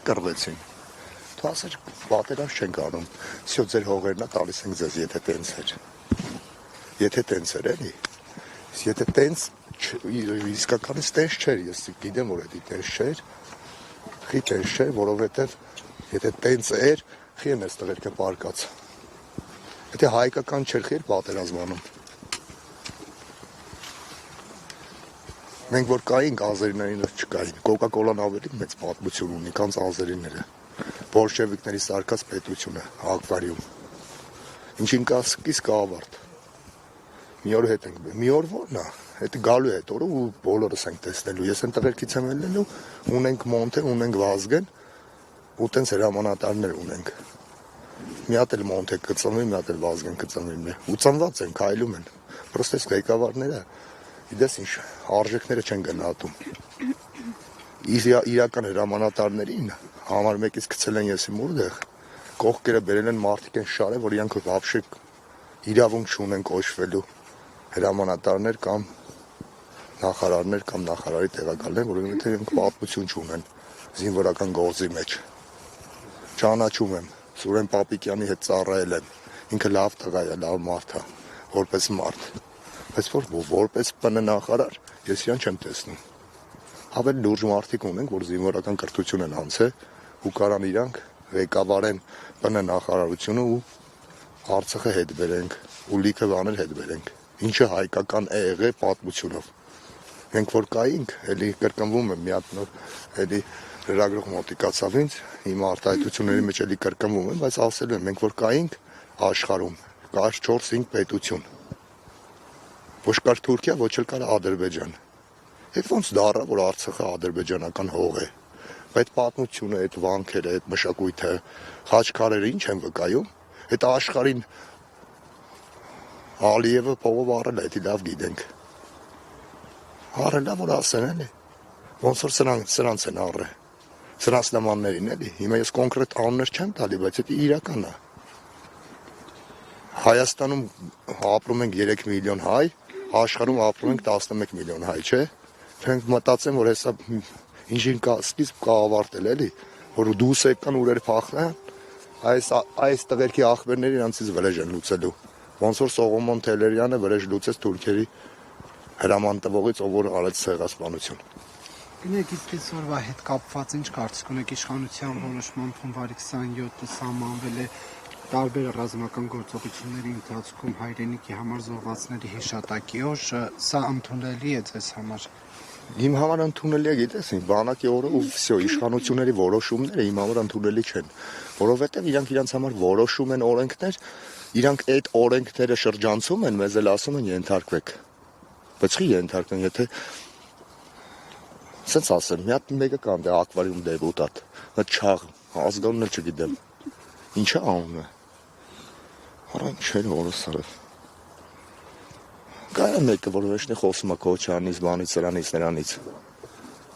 կռվեցին։ Դու ասեր պատերազմ չենք անում։ Всё ձեր հողերն է տալիս ենք ձեզ, եթե տենց էր։ Եթե տենց էր, էլի։ Եթե տենց իսկականից տենց չէր, ես գիտեմ, որ դա տենց չէր։ Խի տենց չէր, որովհետև եթե տենց էր, խի են այս տղերքը պարկած։ Եթե հայկական չէր, խի էր պատերազմ անում։ Մենք որ կայինք ազերիներին չկային։ Կոկա-կոլան ավելի մեծ պատմություն ունի, քան ազերիները։ Բոլշևիկների սարքած պետությունը, ակվարիում։ Ինչին կա սկիզբ ավարտ։ Մի օր հետ ենք, մի օր որն է, հետը գալու է այդ օրը ու բոլորս ենք տեսնելու։ Ես այն տղերքից եմ ելնելու, ունենք Մոնթե, ունենք Վազգեն, ու տենց հրամանատարներ ունենք։ Մի հատ էլ Մոնթե կծնվի, մի հատ էլ Վազգեն կծնվի։ Ու ծնված են, քայլում են։ Պրոստես ղեկավարները, իդես ինչ, արժեքները չեն գնահատում։ Իրական հրամանատարներին համար մեկից գցել են եսի մուրդեղ, կողքերը բերել են մարդիկ են շարը, որ իրանք վաբշե իրավունք չունեն կոչվելու հրամանատարներ կամ նախարարներ կամ նախարարի տեղակալներ, որովհետև իրենք պատմություն չունեն զինվորական գործի մեջ։ Ճանաչում եմ, Սուրեն Պապիկյանի հետ ծառայել եմ, ինքը լավ տղա է, լավ մարդ է, որպես մարդ, բայց որպես ՊՆ նախարար ես իրան չեմ տեսնում։ Ավելի լուրջ մարդիկ ունենք, որ զինվորական կրթություն են անցել ու կարան իրանք ղեկավարեն ՊՆ նախարարությունը ու Արցախը հետ բերենք ու լիքը բաներ հետ բերենք, ինչը հայկական է եղել պատմությունով։ Մենք որ կայինք, էլի կրկնվում եմ մի հատ նոր, էլի լրագրող մոտիկացավ ինձ, հիմա արտահայտությունների մեջ էլի կրկնվում եմ, բայց ասելու եմ, մենք որ կայինք աշխարհում, կար 4-5 պետություն։ Ոչ կար Թուրքիա, ոչ էլ կար Ադրբեջան։ Այդ ոնց դառա, որ Արցախը ադրբեջանական հող է։ Այդ պատմությունը, այդ վանքերը, այդ մշակույթը, խաչքարերը ինչ են վկայում։ Այդ աշխարհին Ալիևը փողով առել է, դա լավ գիտենք։ Առել է, որ ասեն էլի։ Ոնց որ սրանց են առել։ Սրանց նմաններին էլի։ Հիմա ես կոնկրետ անուններ չեմ տալի, բայց դա իրական է։ Հայաստանում ապրում ենք 3 միլիոն հայ, աշխարհում ապրում ենք 11 միլիոն հայ, չէ՞։ Մենք մտածեմ, որ հեսա ինչին կա սկիզբ կա ավարտել էլի, որ դուրս եկան ուրեր փախնան, այս տղերքի ախբերները իրանցից վրեժ են լուծելու։ Ոնց որ Սողոմոն Թելերյանը վրեժ լուծեց թուրքերի հրաման տվողից, ով որ արեց ցեղասպանություն։ Գնեք իսկ օրվա հետ կապված ինչ կարծիք ունեք իշխանության որոշմամբ հունվարի 27-ը սահմանվել է տարբեր ռազմական գործողությունների ընթացքում հայրենիքի համար զոհվածների հիշատակի օր, սա ընդունելի է ձեզ համար։ Իմ համար ընդունելի է, գիտես, բանակի օրը ու վсё, իշխանությունների որոշումները իմ համար ընդունելի չեն, որովհետև իրանք իրանց համար որոշում են օրենքներ, իրանք այդ օրենքները շրջանցում են, մեզ էլ ասում են ենթարկվեք։ Բայց չի ենթարկեն, եթե սենց ասեմ, մի հատ մեկը կան դե ակվարիում դեպուտատ, նա չաղ, ազգանունը չգիտեմ, ինչա անունը, հարան չեր որս արև, կայա մեկը, որ վերջնի խոսում է Քոչյանից, բանից, սրանից, նրանից,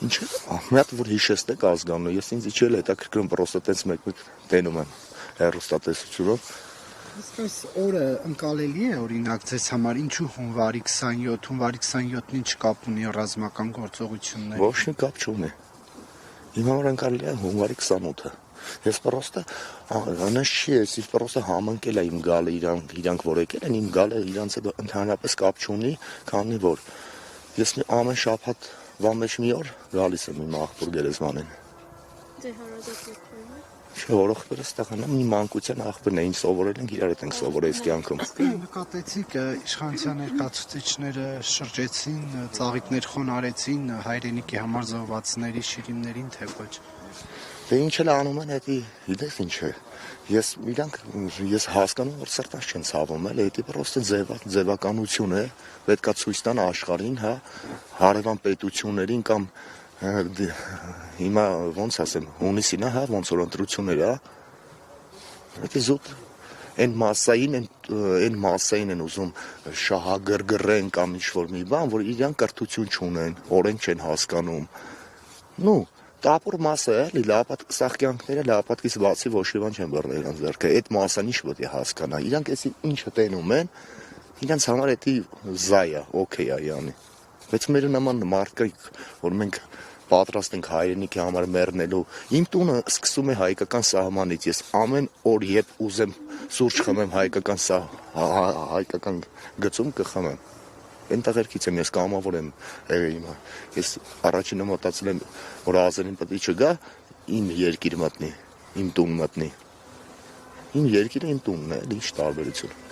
ինչ է, մի հատ որ հիշեցնեք ազգանունը, ես ինձ իչել հետաքրքրում, պրոստը տենց մեկ տենում եմ հեռուստատեսությունով։ Իսկ այս օրը ընկալելի է օրինակ ձեզ համար, ինչու հունվարի 27, հունվարի 27-ն ինչ կապ ունի ռազմական գործողությունների։ Ոչ մի կապ չունի։ Իմ համար ընկալելի է հունվարի 28-ը։ Ես պրոստը անես չի, ես պրոստը համընկել է իմ գալը իրանք որ եկել են, իմ գալը իրանց հետ ընդհանրապես կապ չունի, քանի որ ես ամեն շաբաթ վամեջ մի օր գալիս եմ իմ աղբոր գերեզմանին։ Ձեր հարազատ եղբայրն է։ Չէ, որովհետև ստեղանա մի մանկության աղբերն է, ինչ սովորել ենք, իրար հետ ենք սովորել կյանքում։ Նկատեցիք իշխանության ներկայացուցիչները շրջեցին, ծաղիկներ խոնարեցին հայրենիքի համար զոհվածների շիրիմներին, թե ոչ։ Դե ինչ էլ անում են, դա գիտես ինչ է։ Ես հասկանում որ սրտած չեն ցավում, էլի, դա պրոստը ձևականություն է, պետքա ցույց տան աշխարհին, հա, հարևան պետություններին կամ հիմա ոնց ասեմ, հունիսին, հա, ոնց որ ընտրություններ, հա։ Դա զուտ այն մասային են ուզում շահագրգռեն կամ ինչ-որ մի բան, որ իրան կրթություն չունեն, օրենք չեն հասկանում։ Նու տապուր մասը էլի սաղ կյանքները լապատկից բացի ոչ մի բան չեն բռնել իրանց ձեռքը, այդ մասան ինչ պետք է հասկանա, իրանք էսի ինչը տենում են, իրանց համար էդի զայա, օքեյ է յանի, բայց մեր նման մարդիկ, որ մենք պատրաստ ենք հայրենիքի համար մեռնելու։ Իմ տունը սկսում է հայկական սահմանից։ Ես ամեն օր երբ ուզեմ սուրճ խմեմ հայկական գծում կխմեմ։ Ենտաղերքից եմ, ես կամավոր եմ եղել հիմա։ Ես առաջինը մտածել եմ, որ Ազերին պետք է չգա, իմ երկիր մտնի, իմ տուն մտնի։ Իմ երկիրը իմ տունն է, ինչ տարբերություն։